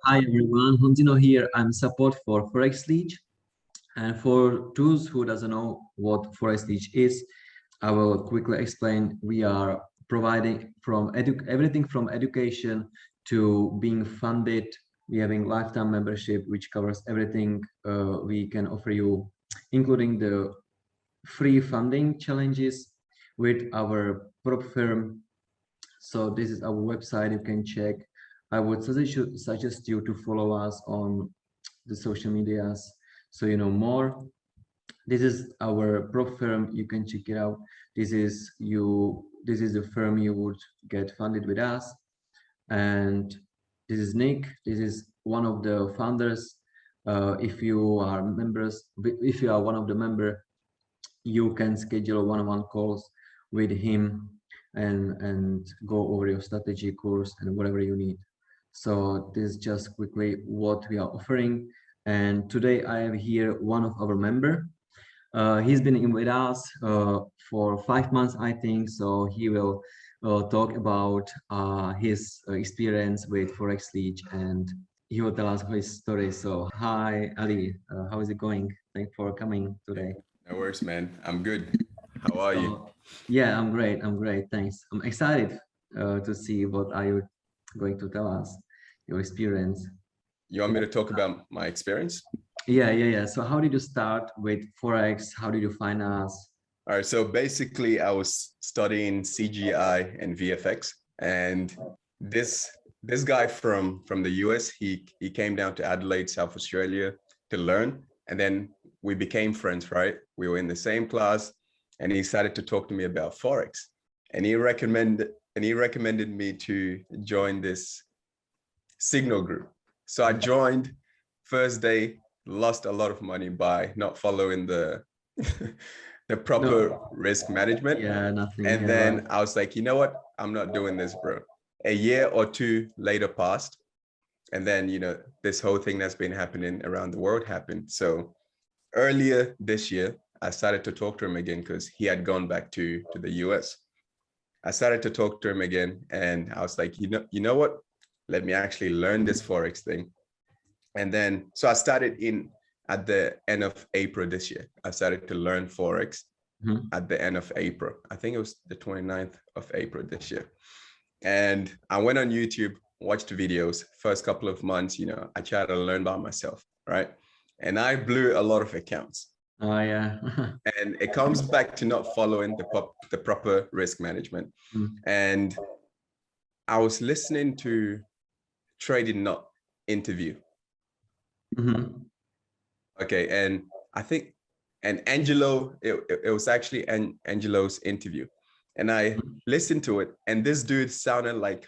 Hi everyone, Hunzino here. I'm support for Forex League. And for those who doesn't know what Forex League is, I will quickly explain. We are providing from everything from education to being funded. We having lifetime membership, which covers everything we can offer you, including the free funding challenges with our prop firm. So this is our website. You can check. I would suggest you to follow us on the social medias so you know more. This is our prop firm. You can check it out. This is the firm you would get funded with us. And this is Nick. This is one of the founders. If you are members, if you are one of the member, you can schedule one-on-one calls with him and go over your strategy course and whatever you need. So this is just quickly what we are offering. And today I have here one of our member. He's been in with us for 5 months, I think. So he will talk about his experience with Forex League, and he will tell us his story. So hi, Ali, how is it going? Thanks for coming today. No worries, man. I'm good. How are you? Yeah, I'm great. I'm great. Thanks. I'm excited to see what are you going to tell us, your experience. You want me to talk about my experience? Yeah. So how did you start with Forex? How did you find us? All right. So basically, I was studying CGI and VFX, and this guy from the US, he came down to Adelaide, South Australia, to learn, and then we became friends. Right? We were in the same class, and he started to talk to me about Forex, and he recommended me to join this Signal group. So I joined. First day, lost a lot of money by not following the the proper risk management. Yeah, nothing. And then I was like, you know what? I'm not doing this, bro. A year or two later passed. And then, this whole thing that's been happening around the world happened. So earlier this year, I started to talk to him again because he had gone back to the US. I started to talk to him again, and I was like, you know what? Let me actually learn this Forex thing. And then, so I started at the end of April this year. I started to learn Forex at the end of April. I think it was the 29th of April this year. And I went on YouTube, watched videos. First couple of months, I tried to learn by myself, right? And I blew a lot of accounts. Oh, yeah. And it comes back to not following the proper risk management. And I was listening to Trading Nut interview. Okay, and I think, and Angelo, it was actually Angelo's interview, and I listened to it, and this dude sounded like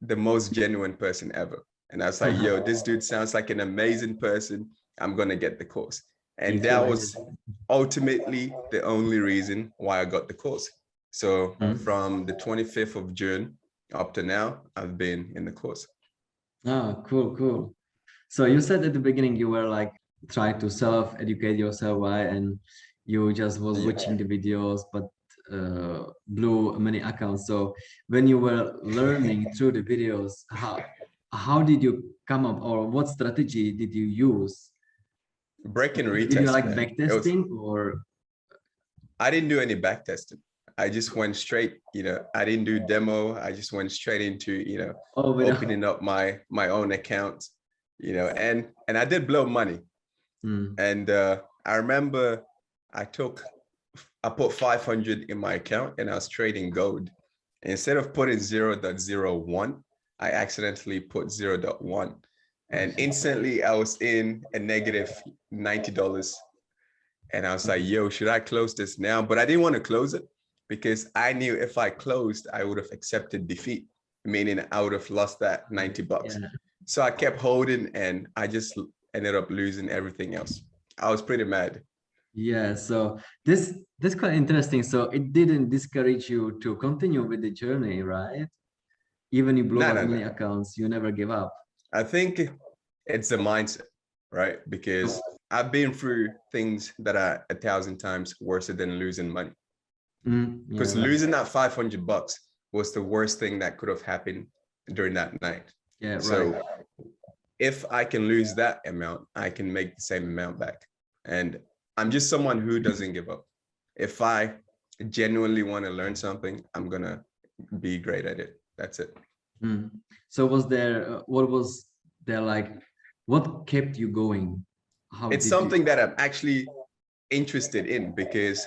the most genuine person ever. And I was like, yo, this dude sounds like an amazing person. I'm gonna get the course. And that was ultimately the only reason why I got the course. So from the 25th of June up to now, I've been in the course. Oh, cool. So you said at the beginning you were like trying to self-educate yourself, right? And you just was watching the videos, but blew many accounts. So when you were learning through the videos, how did you come up, or what strategy did you use? Break and retest. Did you like backtesting, or? I didn't do any backtesting. I just went straight, I didn't do demo. I just went straight into, opening up my own accounts, and I did blow money. And I remember I put 500 in my account, and I was trading gold. Instead of putting 0.01, I accidentally put 0.1. And instantly I was in a negative $90. And I was like, yo, should I close this now? But I didn't want to close it because I knew if I closed, I would have accepted defeat, meaning I would have lost that $90. Yeah. So I kept holding, and I just ended up losing everything else. I was pretty mad. Yeah, so this quite interesting. So it didn't discourage you to continue with the journey, right? Even you blow up many accounts, you never give up. I think it's a mindset, right? Because I've been through things that are 1,000 times worse than losing money. Because losing that $500 was the worst thing that could have happened during that night. Yeah, so right. if I can lose that amount, I can make the same amount back. And I'm just someone who doesn't give up. If I genuinely want to learn something, I'm gonna be great at it. That's it. So was there, what was there like, what kept you going? How it's did something you... that I'm actually interested in, because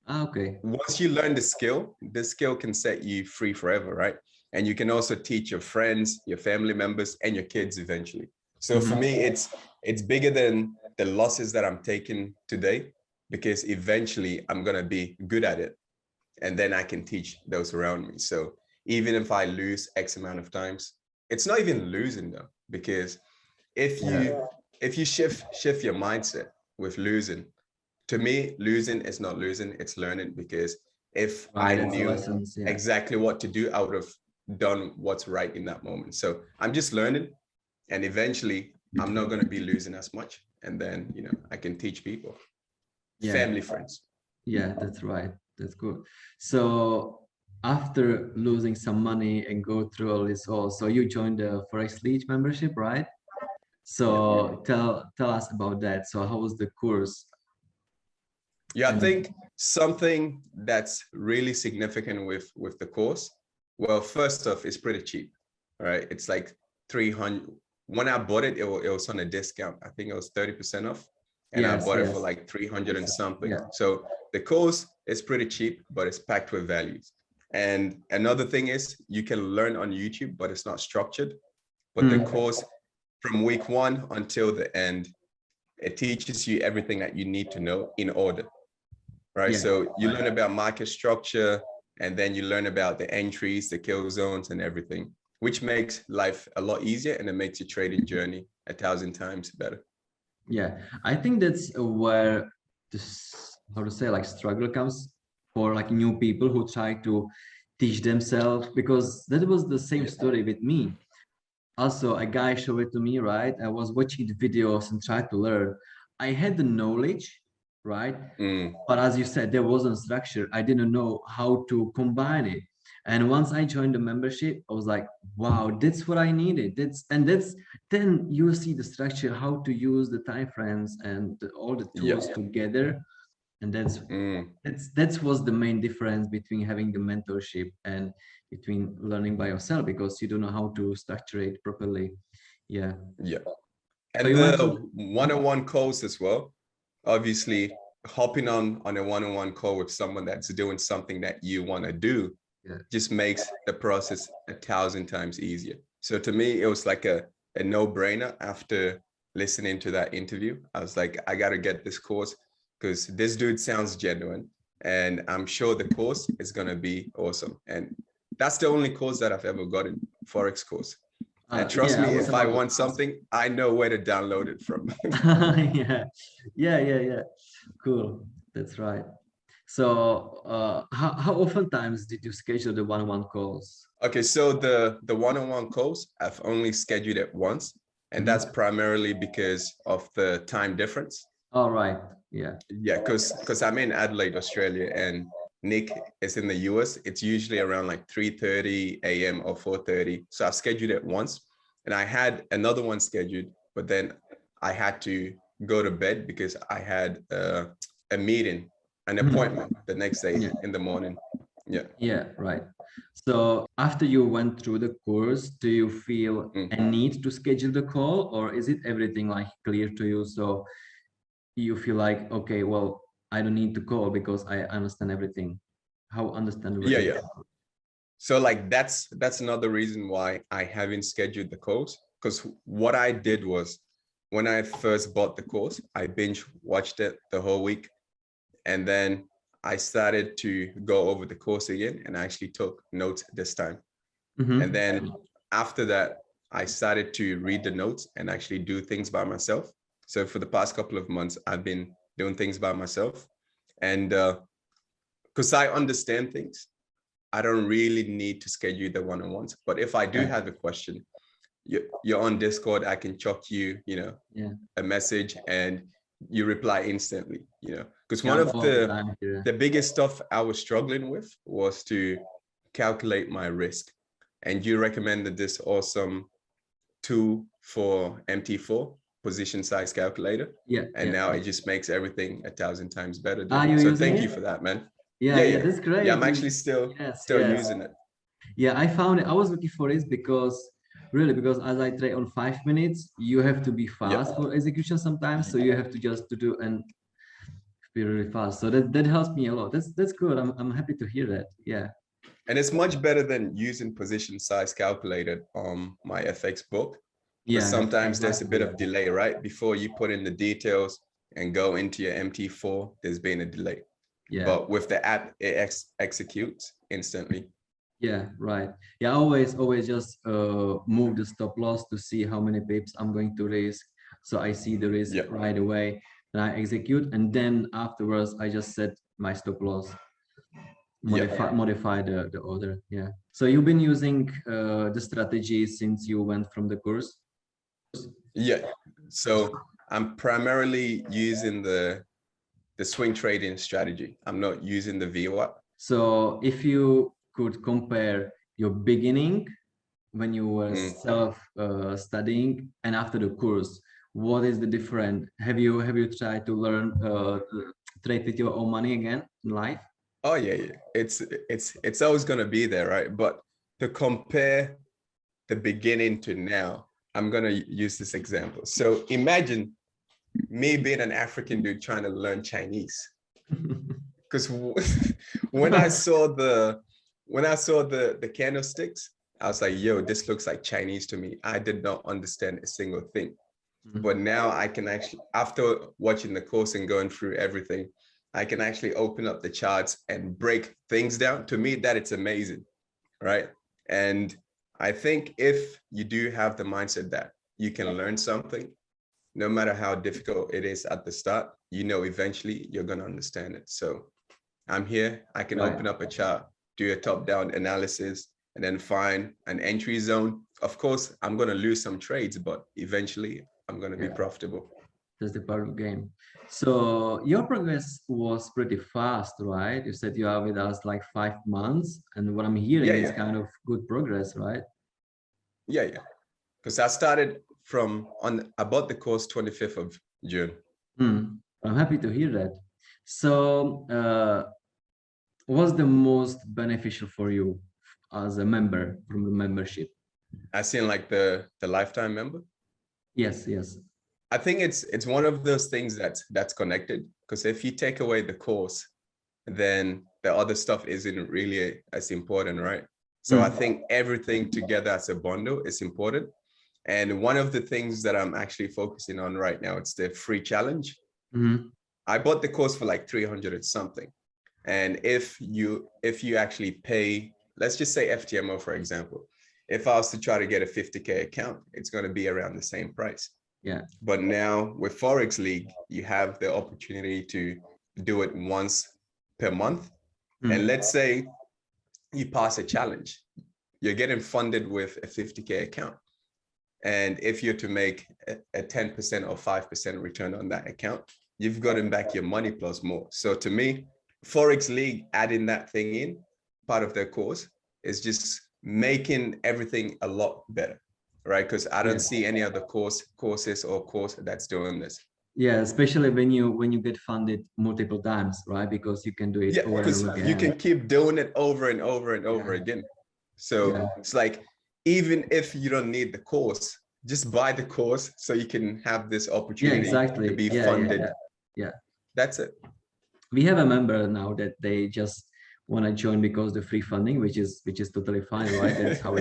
okay, once you learn the skill can set you free forever, right? And you can also teach your friends, your family members, and your kids eventually. So for me, it's bigger than the losses that I'm taking today, because eventually I'm gonna be good at it, and then I can teach those around me. So even if I lose X amount of times, it's not even losing though, because if you shift your mindset with losing, to me, losing is not losing, it's learning. Because if I knew lessons, exactly what to do, I would have done what's right in that moment. So I'm just learning, and eventually I'm not going to be losing as much. And then, I can teach people, family, friends. Yeah, that's right. That's good. So after losing some money and go through all this, so you joined the Forex League membership, right? So tell us about that. So how was the course? Yeah, I think something that's really significant with the course, well, first off, it's pretty cheap, right? It's like 300. When I bought it, it was on a discount. I think it was 30% off. And I bought it for like 300 and something. So the course is pretty cheap, but it's packed with values. And another thing is you can learn on YouTube, but it's not structured. But the course, from week 1 until the end, it teaches you everything that you need to know in order, right? So you learn about market structure, and then you learn about the entries, the kill zones, and everything, which makes life a lot easier, and it makes your trading journey 1,000 times better. Yeah, I think that's where this, how to say, like, struggle comes for like new people who try to teach themselves, because that was the same story with me. Also, a guy showed it to me, right? I was watching the videos and tried to learn. I had the knowledge, right? But as you said, there wasn't structure. I didn't know how to combine it. And once I joined the membership, I was like, wow, that's what I needed. Then you see the structure, how to use the time frames and all the tools together. And that was the main difference between having the mentorship and between learning by yourself, because you don't know how to structure it properly. And the one-on-one calls as well, obviously hopping on a one-on-one call with someone that's doing something that you want to do just makes the process 1,000 times easier. So to me, it was like a no-brainer. After listening to that interview, I was like, I got to get this course, because this dude sounds genuine, and I'm sure the course is going to be awesome. And that's the only course that I've ever gotten, Forex course. And trust me, if I want something, I know where to download it from. yeah. Cool. That's right. So how often times did you schedule the one-on-one calls? Okay, so the one-on-one calls, I've only scheduled it once, and that's primarily because of the time difference. All right. Yeah, because I'm in Adelaide, Australia, and Nick is in the US. It's usually around like 3:30 a.m. or 4:30. So I've scheduled it once, and I had another one scheduled, but then I had to go to bed because I had a meeting, an appointment the next day in the morning. Yeah, right. So after you went through the course, do you feel a need to schedule the call, or is it everything like clear to you? So you feel like, okay, well, I don't need to call because I understand everything. How understandable? So like that's another reason why I haven't scheduled the course, because what I did was, when I first bought the course, I binge watched it the whole week, and then I started to go over the course again, and I actually took notes this time. And then after that, I started to read the notes and actually do things by myself. So for the past couple of months, I've been doing things by myself. And because I understand things, I don't really need to schedule the one-on-ones. But if I do have a question, you're on Discord, I can chuck you, a message, and you reply instantly, because one of the biggest stuff I was struggling with was to calculate my risk. And you recommended this awesome tool for MT4, position size calculator. Yeah. And now it just makes everything 1,000 times better. You're so using thank it? you for that, man. Yeah, that's great. Yeah, I'm actually still using it. Yeah, I found it. I was looking for it because as I trade on 5 minutes, you have to be fast for execution sometimes. So you have to just to do and be really fast. So that helps me a lot. That's good. I'm happy to hear that. Yeah. And it's much better than using position size calculator on my FX book. Because sometimes there's a bit of delay, right? Before you put in the details and go into your MT4, there's been a delay. Yeah. But with the app, it executes instantly. Yeah, right. Yeah, always just move the stop loss to see how many pips I'm going to risk. So I see the risk right away, and I execute, and then afterwards I just set my stop loss, modify the order. Yeah. So you've been using the strategy since you went from the course? Yeah. So I'm primarily using the swing trading strategy. I'm not using the VWAP. So if you could compare your beginning when you were studying and after the course, what is the difference? Have you tried to learn trade with your own money again in life? Oh yeah. It's always going to be there, right? But to compare the beginning to now, I'm going to use this example. So imagine me being an African dude trying to learn Chinese. Because when I saw the candlesticks, I was like, yo, this looks like Chinese to me. I did not understand a single thing. But now I can actually, after watching the course and going through everything, I can actually open up the charts and break things down. To me, that it's amazing, right? And I think if you do have the mindset that you can learn something, no matter how difficult it is at the start, eventually you're going to understand it. So I'm here, I can open up a chart, do a top-down analysis, and then find an entry zone. Of course, I'm going to lose some trades, but eventually I'm going to be profitable. That's the part of the game. So your progress was pretty fast, right? You said you are with us like 5 months, and what I'm hearing is kind of good progress, right? Yeah. Because I started I bought the course 25th of June. I'm happy to hear that. So what's the most beneficial for you as a member from the membership? I seen like the lifetime member. Yes. I think it's one of those things that's connected, because if you take away the course, then the other stuff isn't really as important, right? So I think everything together as a bundle is important. And one of the things that I'm actually focusing on right now, it's the free challenge. I bought the course for like 300 or something. And if you actually pay, let's just say FTMO, for example, if I was to try to get a 50K account, it's going to be around the same price. Yeah. But now with Forex League, you have the opportunity to do it once per month. And let's say you pass a challenge, you're getting funded with a 50K account. And if you're to make a 10% or 5% return on that account, you've gotten back your money plus more. So to me, Forex League, adding that thing in, part of their course, is just making everything a lot better, right? Because I don't see any other course that's doing this. Yeah, especially when you get funded multiple times, right? Because you can do it over and over again. You can keep doing it over and over and over again. So it's like, even if you don't need the course, just buy the course so you can have this opportunity to be funded. Yeah. That's it. We have a member now that they just want to join because the free funding, which is totally fine, right? That's how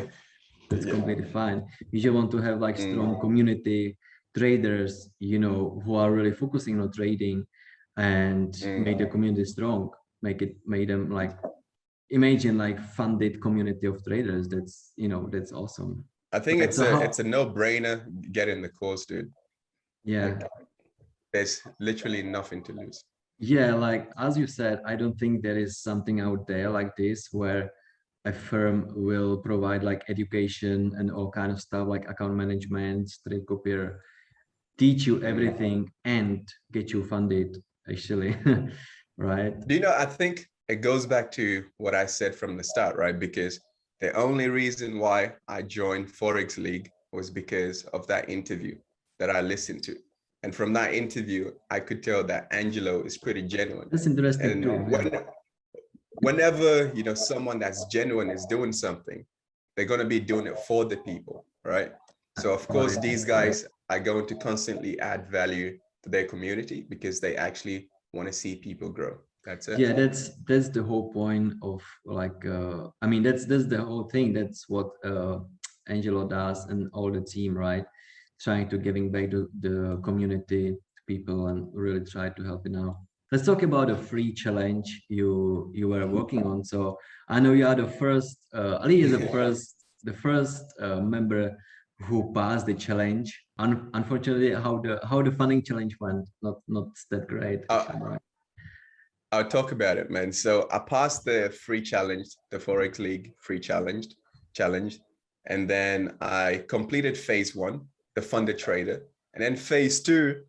that's completely fine. You just want to have like strong community traders, who are really focusing on trading and make the community strong, make them like, imagine like funded community of traders. That's awesome. I think it's a no-brainer getting the course, dude. Yeah. There's literally nothing to lose. Yeah, like as you said, I don't think there is something out there like this where a firm will provide like education and all kind of stuff like account management, trade copier, teach you everything and get you funded, actually. Right? Do you know, I think it goes back to what I said from the start, right? Because the only reason why I joined Forex League was because of that interview that I listened to. And from that interview, I could tell that Angelo is pretty genuine. That's interesting And too. whenever, you know, someone that's genuine is doing something, they're going to be doing it for the people, right? So of course, these guys are going to constantly add value to their community because they actually want to see people grow. That's it. Yeah, that's the whole point of like I mean that's the whole thing. That's what Angelo does and all the team, right? Trying to giving back to the community, to people, and really try to help it out. Let's talk about a free challenge you were working on. So I know you are the first, Ali is the first member who passed the challenge. Unfortunately, how the funding challenge went, not that great, actually, right? I'll talk about it, man. So I passed the free challenge, the Forex League free challenge, and then I completed phase 1, the funded trader, and then phase 2,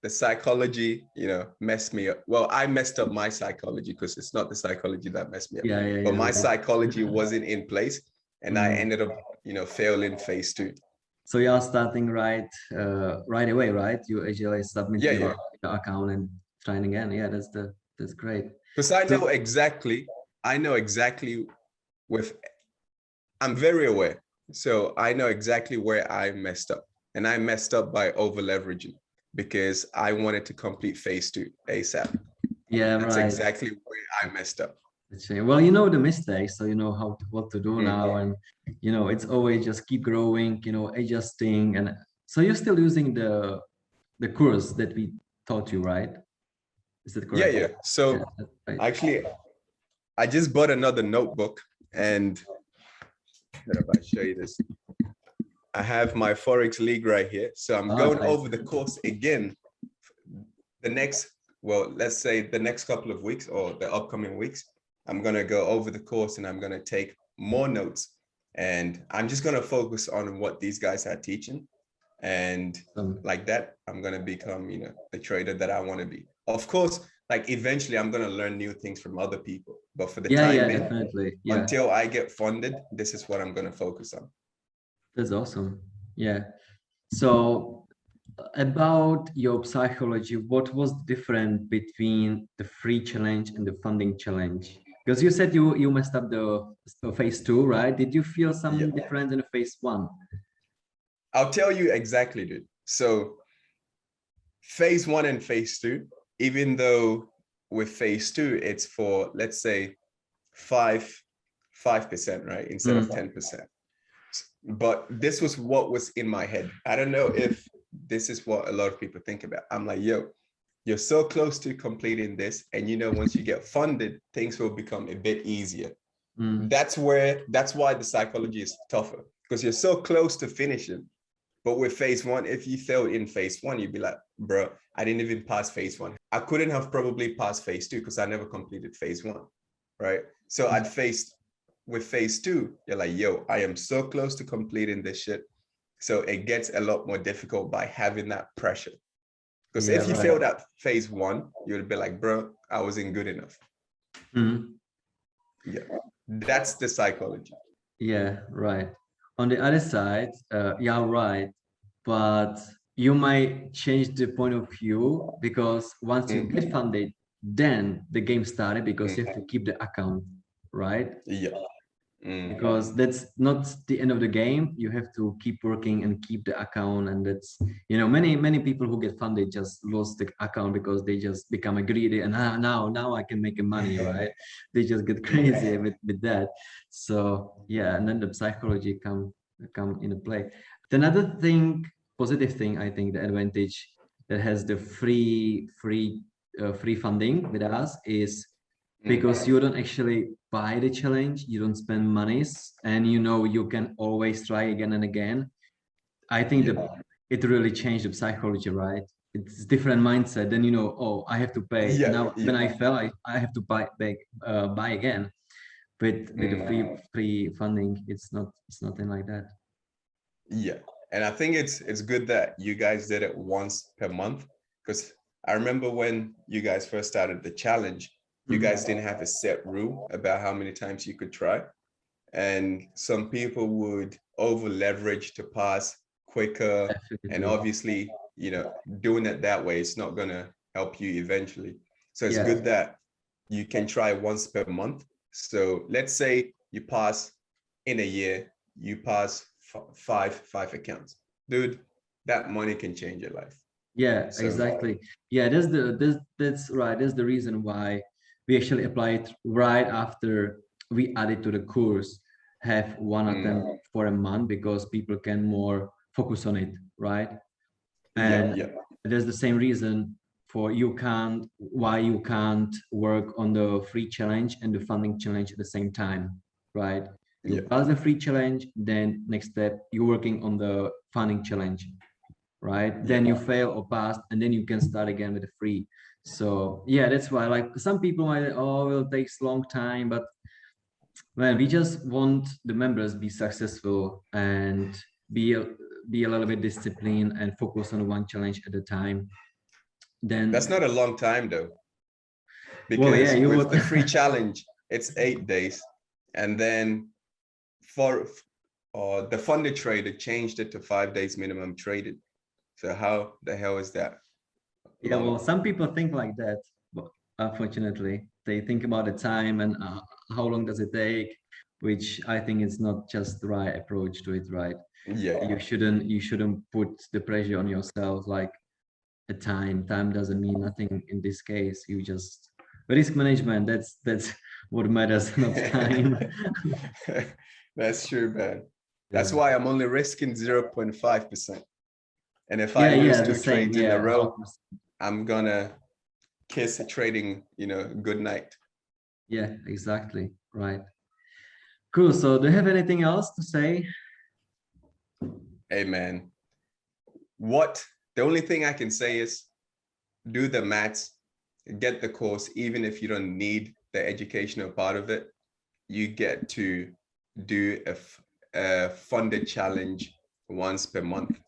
the psychology, you know, messed me up. Well, I messed up my psychology because it's not the psychology that messed me up, but my psychology wasn't in place, and I ended up, you know, failing phase 2. So you are starting right away, right? You actually submit your account and trying again. Yeah, that's great. Because I know exactly I'm very aware. So I know exactly where I messed up. And I messed up by over leveraging because I wanted to complete phase 2 ASAP. Yeah, that's exactly where I messed up. Well, you know the mistakes, so you know what to do now, and you know it's always just keep growing, you know, adjusting. And so you're still using the course that we taught you, right? Is that correct? Yeah. So actually, I just bought another notebook, and if I show you this, I have my Forex League right here. So I'm going over the course again. Let's say the next couple of weeks or the upcoming weeks, I'm going to go over the course and I'm going to take more notes, and I'm just going to focus on what these guys are teaching. And like that, I'm going to become, you know, the trader that I want to be. Of course, like eventually I'm going to learn new things from other people, but for the time being, definitely. Until I get funded, this is what I'm going to focus on. That's awesome. Yeah. So about your psychology, what was different between the free challenge and the funding challenge? Because you said you messed up the phase 2, right? Did you feel some difference in the phase 1? I'll tell you exactly, dude. So phase 1 and phase 2, even though with phase 2, it's for, let's say 5%, right? Instead of 10%. But this was what was in my head. I don't know if this is what a lot of people think about. I'm like, yo, you're so close to completing this. And you know, once you get funded, things will become a bit easier. That's why the psychology is tougher, because you're so close to finishing. But with phase 1, if you fail in phase 1, you'd be like, bro, I didn't even pass phase 1. I couldn't have probably passed phase 2 because I never completed phase 1, right? So with phase 2, you're like, yo, I am so close to completing this shit. So it gets a lot more difficult by having that pressure. Because if you failed at phase 1, you'd be like, bro, I wasn't good enough. Yeah, that's the psychology. Yeah, right. On the other side, yeah, right. But you might change the point of view, because once you get funded, then the game started, because you have to keep the account, right? Yeah. Because that's not the end of the game. You have to keep working and keep the account. And that's, you know, many people who get funded just lost the account because they just become a greedy, and now I can make money, right? They just get crazy with that. So yeah, and then the psychology come into play. Another thing, positive thing, I think the advantage that has the free funding with us is because you don't actually buy the challenge, you don't spend monies, and you know you can always try again and again. I think that it really changed the psychology, right? It's different mindset. Then you know, oh, I have to pay now. When I fell, I have to buy again. With the free funding, it's nothing like that. Yeah, and I think it's good that you guys did it once per month, because I remember when you guys first started the challenge, you guys didn't have a set rule about how many times you could try. And some people would over leverage to pass quicker. Definitely. And obviously, you know, doing it that way, it's not going to help you eventually. So it's good that you can try once per month. So let's say you pass in a year, you pass five accounts. Dude, that money can change your life. Yeah, so, exactly. Yeah, that's right. That's the reason why we actually apply it right after we add it to the course, have one attempt for a month, because people can more focus on it, right? And there's the same reason for why you can't work on the free challenge and the funding challenge at the same time, right? You pass the free challenge, then next step, you're working on the funding challenge, right? Then you fail or pass, and then you can start again with the free. So yeah, that's why, like, some people might, oh, well, it takes a long time, but man, we just want the members be successful and be a little bit disciplined and focus on one challenge at a time. Then that's not a long time though, because with the free challenge, it's 8 days, and then for the funded trader changed it to 5 days minimum traded. So how the hell is that? Yeah, well, some people think like that, but unfortunately, they think about the time and how long does it take, which I think is not just the right approach to it, right? Yeah. You shouldn't put the pressure on yourself, like a time. Time doesn't mean nothing in this case. You just risk management. That's what matters, not time. That's true, man. That's why I'm only risking 0.5%. And if I lose 2 trades in a row, 100%. I'm gonna kiss trading, you know, good night. Yeah, exactly. Right. Cool. So do you have anything else to say? Hey, man. The only thing I can say is do the maths, get the course, even if you don't need the educational part of it. You get to do a funded challenge once per month.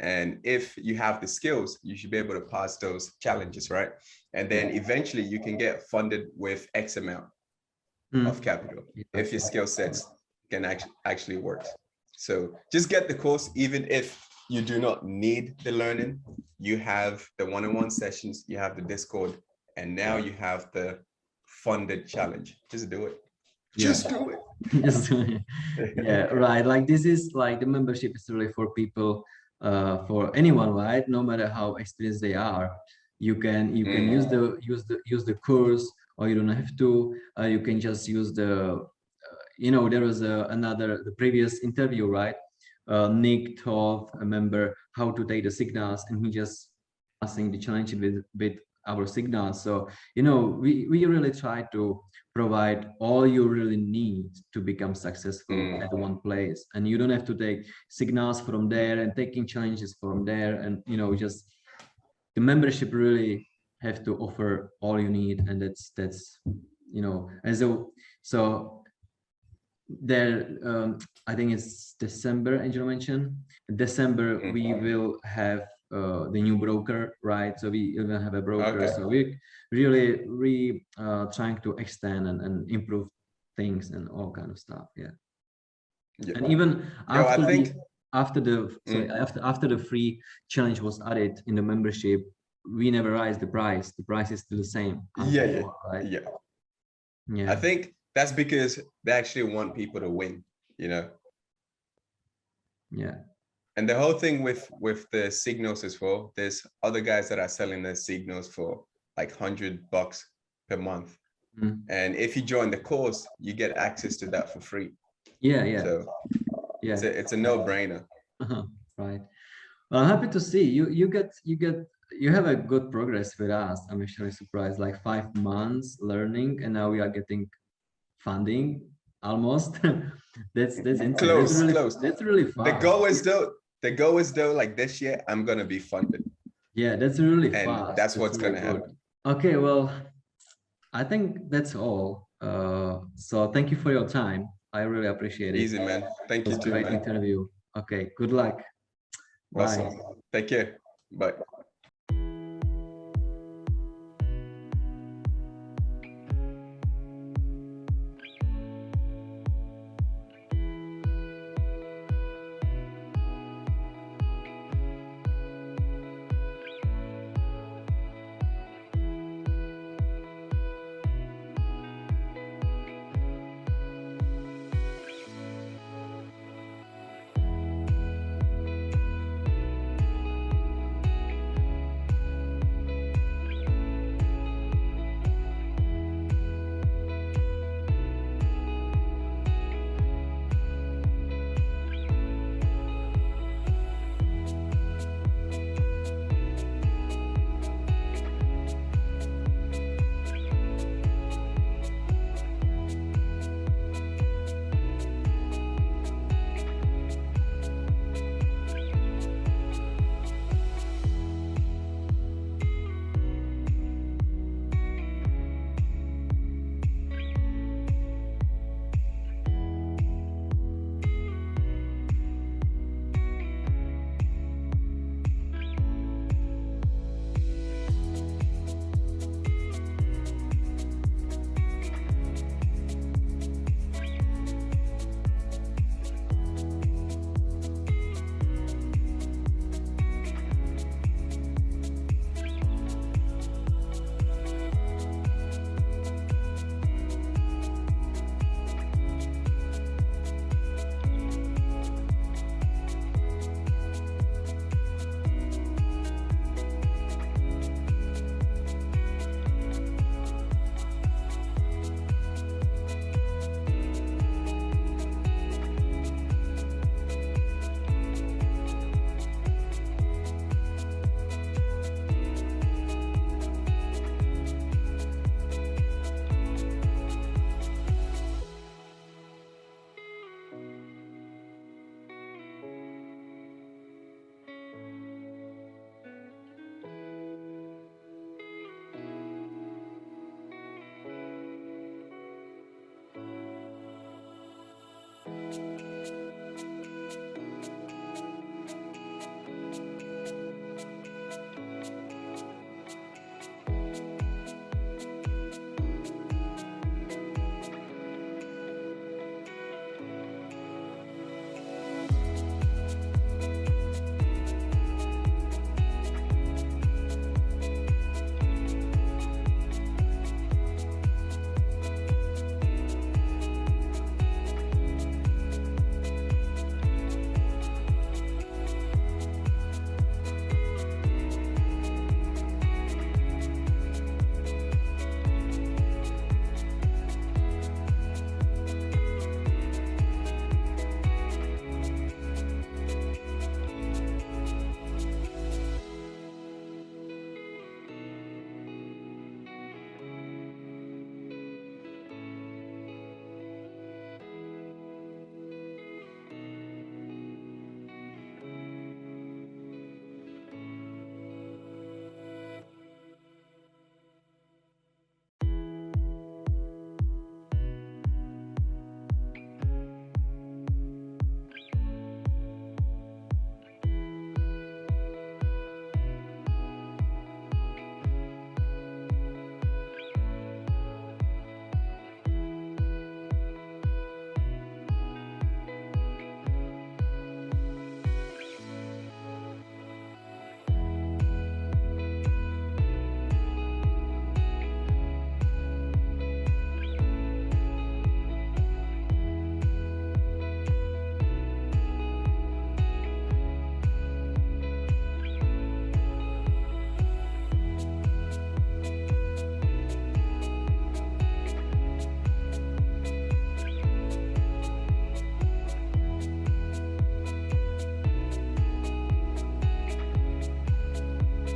And if you have the skills, you should be able to pass those challenges, right? And then eventually you can get funded with X amount of capital if your skill sets can actually work. So just get the course, even if you do not need the learning. You have the one-on-one sessions, you have the Discord, and now you have the funded challenge. Just do it. Just do it. Yeah, right. Like, this is like, the membership is really for people, for anyone, right? No matter how experienced they are, you can use the course, or you don't have to. You can just use the you know, there was the previous interview, right? Nick taught a member how to take the signals, and he just passing the challenge with our signals. So, you know, we really try to provide all you really need to become successful at one place, and you don't have to take signals from there and taking challenges from there, and, you know, just the membership really have to offer all you need. And that's you know, and so there, I think it's December, Angel mentioned. December, we will have the new broker, right? So we will have a broker. So we really trying to extend and improve things and all kind of stuff. Yeah. And even after the free challenge was added in the membership, we never raised the price. The price is still the same. Right? I think that's because they actually want people to win, you know? Yeah. And the whole thing with the signals as well, there's other guys that are selling their signals for like $100 per month. And if you join the course, you get access to that for free. Yeah. So it's a no-brainer. Right. Well, I'm happy to see you have a good progress with us. I'm actually surprised, like 5 months learning, and now we are getting funding almost. that's insane. Close. That's really fast. The goal is though, like this year, I'm gonna be funded. Yeah, that's really and fast. That's what's really gonna happen. Okay, well, I think that's all. So thank you for your time. I really appreciate it. Easy, man. Thank you too, Great man. interview. Okay, good luck. Awesome. Bye. Take care. Bye.